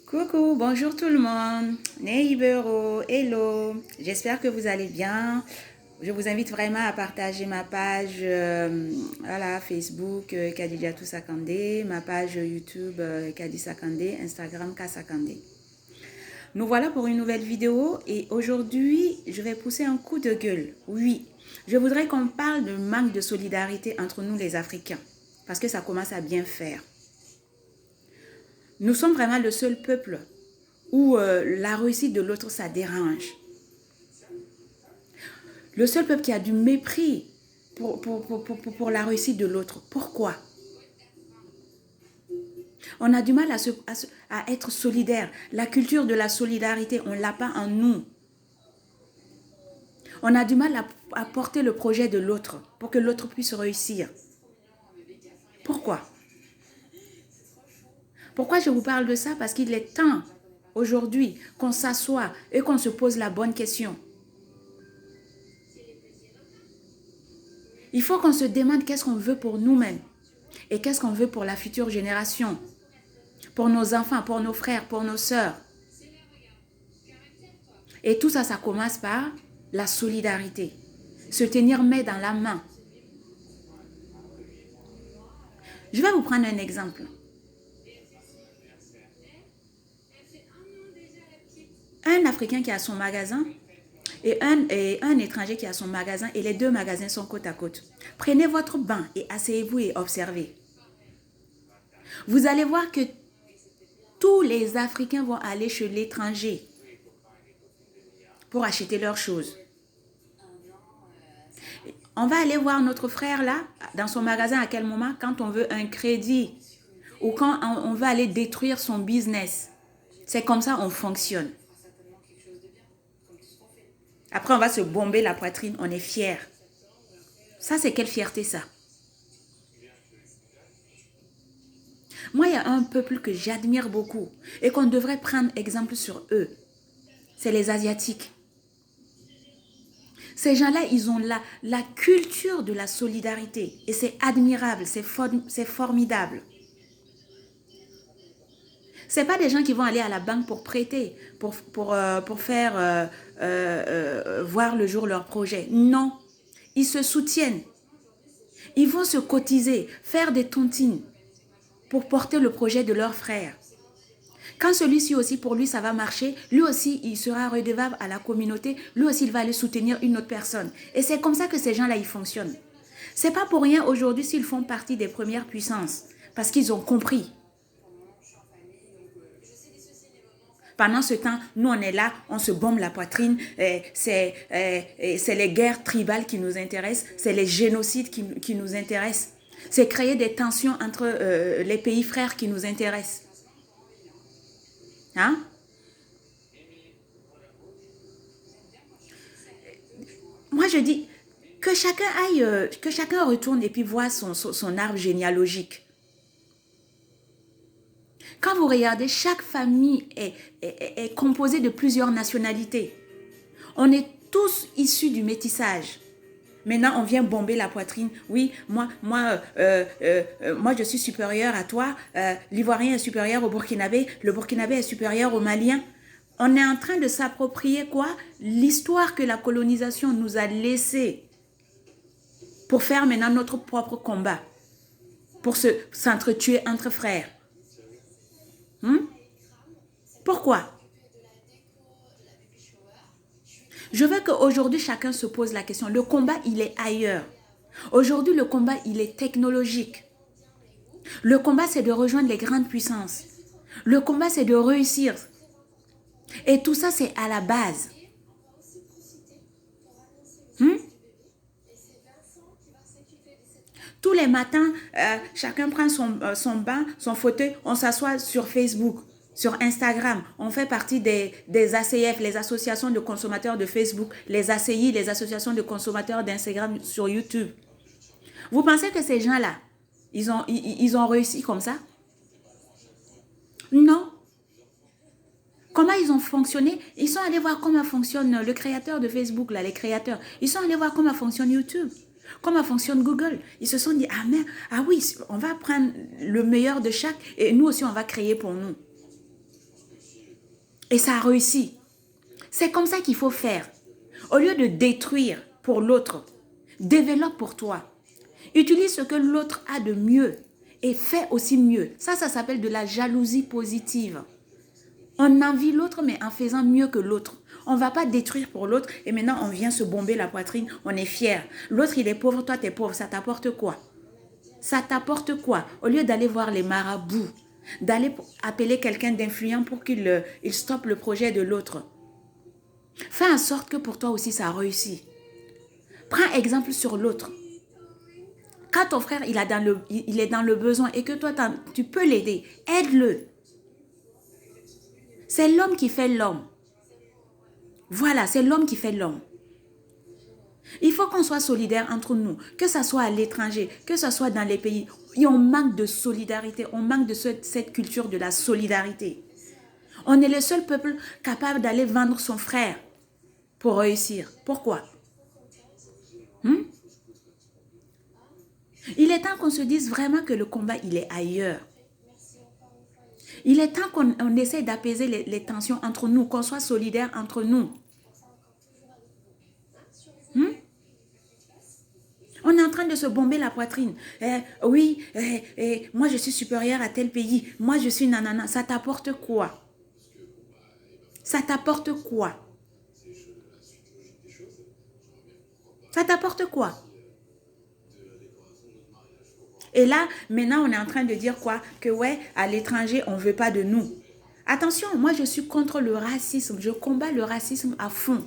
Coucou, bonjour tout le monde. Neibero, hello. J'espère que vous allez bien. Je vous invite vraiment à partager ma page voilà, Facebook Kadija Sakandé, ma page YouTube Kadi Sakandé, Instagram Kasakandé. Nous voilà pour une nouvelle vidéo et aujourd'hui, je vais pousser un coup de gueule. Oui, je voudrais qu'on parle de manque de solidarité entre nous les Africains parce que ça commence à bien faire. Nous sommes vraiment le seul peuple où la réussite de l'autre, ça dérange. Le seul peuple qui a du mépris pour la réussite de l'autre. Pourquoi? On a du mal à être solidaire. La culture de la solidarité, on ne l'a pas en nous. On a du mal à porter le projet de l'autre pour que l'autre puisse réussir. Pourquoi? Pourquoi je vous parle de ça? Parce qu'il est temps aujourd'hui qu'on s'assoie et qu'on se pose la bonne question. Il faut qu'on se demande qu'est-ce qu'on veut pour nous-mêmes et qu'est-ce qu'on veut pour la future génération, pour nos enfants, pour nos frères, pour nos sœurs. Et tout ça, ça commence par la solidarité, se tenir main dans la main. Je vais vous prendre un exemple. Un Africain qui a son magasin et un étranger qui a son magasin et les deux magasins sont côte à côte. Prenez votre banc et asseyez-vous et observez. Vous allez voir que tous les Africains vont aller chez l'étranger pour acheter leurs choses. On va aller voir notre frère là, dans son magasin à quel moment? Quand on veut un crédit ou quand on veut aller détruire son business. C'est comme ça on fonctionne. Après, on va se bomber la poitrine, on est fier. Ça, c'est quelle fierté ça? Moi, il y a un peuple que j'admire beaucoup et qu'on devrait prendre exemple sur eux. C'est les Asiatiques. Ces gens-là, ils ont la culture de la solidarité et c'est admirable, c'est formidable. Ce n'est pas des gens qui vont aller à la banque pour prêter, pour faire voir le jour leur projet. Non, ils se soutiennent. Ils vont se cotiser, faire des tontines pour porter le projet de leur frère. Quand celui-ci aussi, pour lui, ça va marcher, lui aussi, il sera redevable à la communauté, lui aussi, il va aller soutenir une autre personne. Et c'est comme ça que ces gens-là, ils fonctionnent. C'est pas pour rien aujourd'hui s'ils font partie des premières puissances, parce qu'ils ont compris. Pendant ce temps, nous, on est là, on se bombe la poitrine. C'est les guerres tribales qui nous intéressent. C'est les génocides qui nous intéressent. C'est créer des tensions entre les pays frères qui nous intéressent. Hein? Moi, je dis que chacun aille, que chacun retourne et puis voit son arbre généalogique. Quand vous regardez, chaque famille est composée de plusieurs nationalités. On est tous issus du métissage. Maintenant, on vient bomber la poitrine. Oui, moi, je suis supérieur à toi. L'Ivoirien est supérieur au Burkinabé. Le Burkinabé est supérieur au Malien. On est en train de s'approprier quoi? L'histoire que la colonisation nous a laissée pour faire maintenant notre propre combat, pour s'entretuer entre frères. Pourquoi? Je veux qu'aujourd'hui, chacun se pose la question. Le combat, il est ailleurs. Aujourd'hui, le combat, il est technologique. Le combat, c'est de rejoindre les grandes puissances. Le combat, c'est de réussir. Et tout ça, c'est à la base. Tous les matins, chacun prend son banc, son fauteuil, on s'assoit sur Facebook, sur Instagram. On fait partie des ACF, les associations de consommateurs de Facebook, les ACI, les associations de consommateurs d'Instagram sur YouTube. Vous pensez que ces gens-là, ils ont réussi comme ça? Non. Comment ils ont fonctionné? Ils sont allés voir comment fonctionne le créateur de Facebook, là, les créateurs. Ils sont allés voir comment fonctionne YouTube. Comment fonctionne Google? Ils se sont dit, ah oui, on va prendre le meilleur de chaque et nous aussi, on va créer pour nous. Et ça a réussi. C'est comme ça qu'il faut faire. Au lieu de détruire pour l'autre, développe pour toi. Utilise ce que l'autre a de mieux et fais aussi mieux. Ça s'appelle de la jalousie positive. On envie l'autre, mais en faisant mieux que l'autre. On ne va pas détruire pour l'autre et maintenant on vient se bomber la poitrine, on est fier. L'autre, il est pauvre, toi, tu es pauvre. Ça t'apporte quoi? Ça t'apporte quoi? Au lieu d'aller voir les marabouts, d'aller appeler quelqu'un d'influent pour qu'il stoppe le projet de l'autre. Fais en sorte que pour toi aussi, ça réussit. Prends exemple sur l'autre. Quand ton frère il est dans le besoin et que toi, tu peux l'aider, aide-le. C'est l'homme qui fait l'homme. Voilà, c'est l'homme qui fait l'homme. Il faut qu'on soit solidaires entre nous, que ce soit à l'étranger, que ce soit dans les pays. Et on manque de solidarité, on manque de cette culture de la solidarité. On est le seul peuple capable d'aller vendre son frère pour réussir. Pourquoi? Il est temps qu'on se dise vraiment que le combat, il est ailleurs. Il est temps qu'on essaie d'apaiser les tensions entre nous, qu'on soit solidaires entre nous. On est en train de se bomber la poitrine. Oui, moi je suis supérieur à tel pays. Moi je suis nanana. Ça t'apporte quoi? Ça t'apporte quoi? Ça t'apporte quoi? Et là, maintenant, on est en train de dire quoi? Que ouais, à l'étranger, on ne veut pas de nous. Attention, moi, je suis contre le racisme. Je combats le racisme à fond.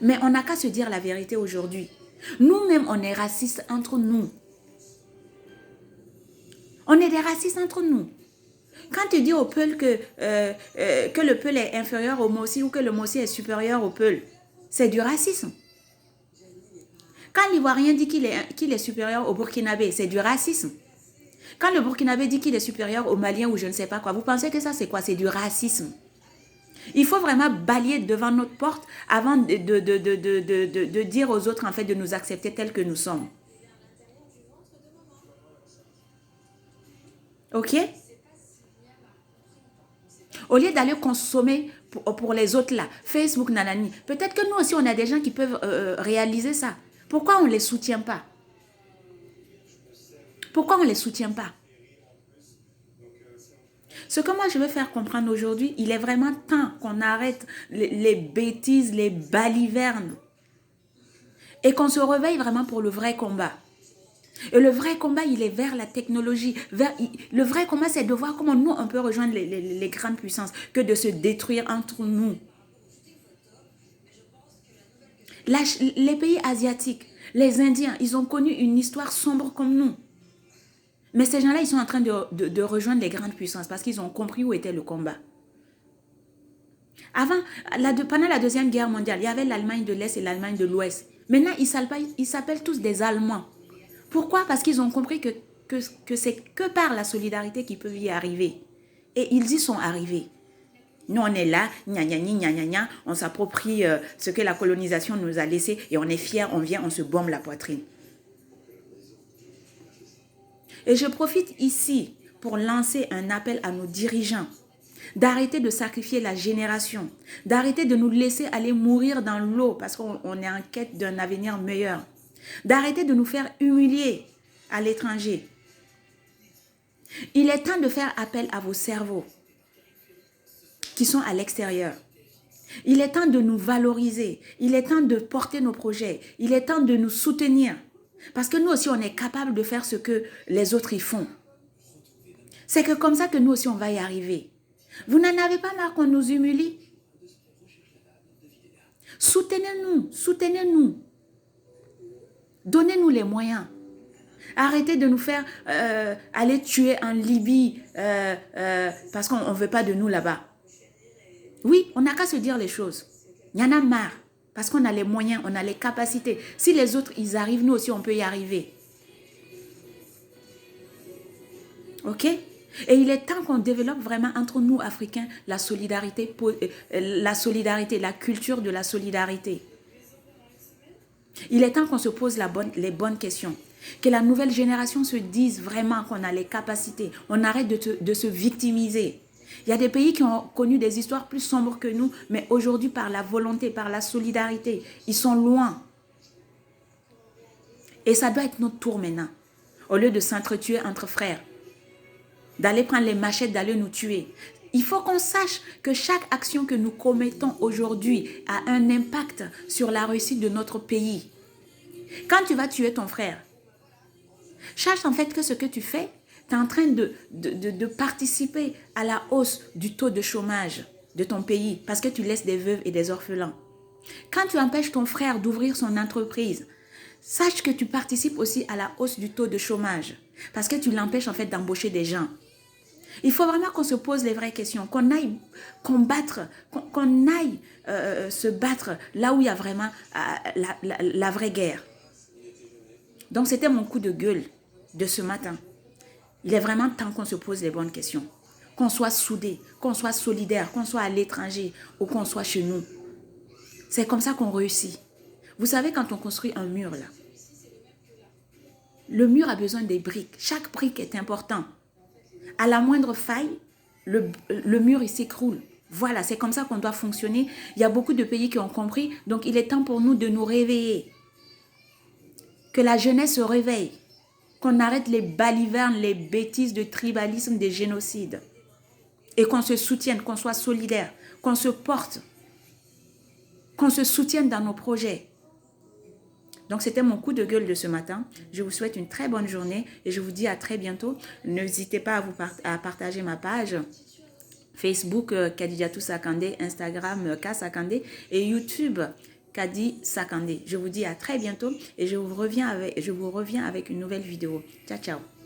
Mais on n'a qu'à se dire la vérité aujourd'hui. Nous-mêmes, on est racistes entre nous. On est des racistes entre nous. Quand tu dis au Peul que le Peul est inférieur au Mossi ou que le Mossi est supérieur au Peul, c'est du racisme. Quand l'Ivoirien dit qu'il est supérieur au Burkinabé, c'est du racisme. Quand le Burkinabé dit qu'il est supérieur au Malien ou je ne sais pas quoi, vous pensez que ça c'est quoi? C'est du racisme. Il faut vraiment balayer devant notre porte avant de dire aux autres en fait de nous accepter tels que nous sommes. Ok? Au lieu d'aller consommer pour les autres là, Facebook, nanani, peut-être que nous aussi on a des gens qui peuvent réaliser ça. Pourquoi on ne les soutient pas? Pourquoi on ne les soutient pas? Ce que moi je veux faire comprendre aujourd'hui, il est vraiment temps qu'on arrête les bêtises, les balivernes et qu'on se réveille vraiment pour le vrai combat. Et le vrai combat, il est vers la technologie. Le vrai combat, c'est de voir comment nous, on peut rejoindre les grandes puissances que de se détruire entre nous. Les pays asiatiques, les Indiens, ils ont connu une histoire sombre comme nous. Mais ces gens-là, ils sont en train de rejoindre les grandes puissances parce qu'ils ont compris où était le combat. Pendant la Deuxième Guerre mondiale, il y avait l'Allemagne de l'Est et l'Allemagne de l'Ouest. Maintenant, ils s'appellent tous des Allemands. Pourquoi? Parce qu'ils ont compris que c'est que par la solidarité qu'ils peuvent y arriver. Et ils y sont arrivés. Nous, on est là, gna gna gna gna gna, on s'approprie ce que la colonisation nous a laissé et on est fiers, on vient, on se bombe la poitrine. Et je profite ici pour lancer un appel à nos dirigeants d'arrêter de sacrifier la génération, d'arrêter de nous laisser aller mourir dans l'eau parce qu'on est en quête d'un avenir meilleur, d'arrêter de nous faire humilier à l'étranger. Il est temps de faire appel à vos cerveaux qui sont à l'extérieur. Il est temps de nous valoriser, il est temps de porter nos projets, il est temps de nous soutenir. Parce que nous aussi, on est capable de faire ce que les autres y font. C'est que comme ça que nous aussi, on va y arriver. Vous n'en avez pas marre qu'on nous humilie? Soutenez-nous, soutenez-nous. Donnez-nous les moyens. Arrêtez de nous faire aller tuer en Libye parce qu'on ne veut pas de nous là-bas. Oui, on n'a qu'à se dire les choses. Il y en a marre. Parce qu'on a les moyens, on a les capacités. Si les autres, ils arrivent, nous aussi, on peut y arriver. Ok? Et il est temps qu'on développe vraiment entre nous, Africains, la solidarité, la culture de la solidarité. Il est temps qu'on se pose les bonnes questions. Que la nouvelle génération se dise vraiment qu'on a les capacités. On arrête de se victimiser. Il y a des pays qui ont connu des histoires plus sombres que nous, mais aujourd'hui, par la volonté, par la solidarité, ils sont loin. Et ça doit être notre tour maintenant. Au lieu de s'entretuer entre frères, d'aller prendre les machettes, d'aller nous tuer. Il faut qu'on sache que chaque action que nous commettons aujourd'hui a un impact sur la réussite de notre pays. Quand tu vas tuer ton frère, sache en fait que ce que tu fais, tu es en train de participer à la hausse du taux de chômage de ton pays parce que tu laisses des veuves et des orphelins. Quand tu empêches ton frère d'ouvrir son entreprise, sache que tu participes aussi à la hausse du taux de chômage parce que tu l'empêches en fait d'embaucher des gens. Il faut vraiment qu'on se pose les vraies questions, qu'on aille combattre, qu'on aille se battre là où il y a vraiment la vraie guerre. Donc c'était mon coup de gueule de ce matin. Il est vraiment temps qu'on se pose les bonnes questions, qu'on soit soudés, qu'on soit solidaires, qu'on soit à l'étranger ou qu'on soit chez nous. C'est comme ça qu'on réussit. Vous savez, quand on construit un mur là, le mur a besoin des briques. Chaque brique est important. À la moindre faille, le mur il s'écroule. Voilà, c'est comme ça qu'on doit fonctionner. Il y a beaucoup de pays qui ont compris. Donc, il est temps pour nous de nous réveiller. Que la jeunesse se réveille. Qu'on arrête les balivernes, les bêtises de tribalisme, des génocides. Et qu'on se soutienne, qu'on soit solidaire, qu'on se porte, qu'on se soutienne dans nos projets. Donc, c'était mon coup de gueule de ce matin. Je vous souhaite une très bonne journée et je vous dis à très bientôt. N'hésitez pas à partager ma page Facebook, Kadidiatou Sakandé, Instagram, K Sakandé et YouTube, Kadi Sakandé. Je vous dis à très bientôt et je vous reviens avec une nouvelle vidéo. Ciao, ciao.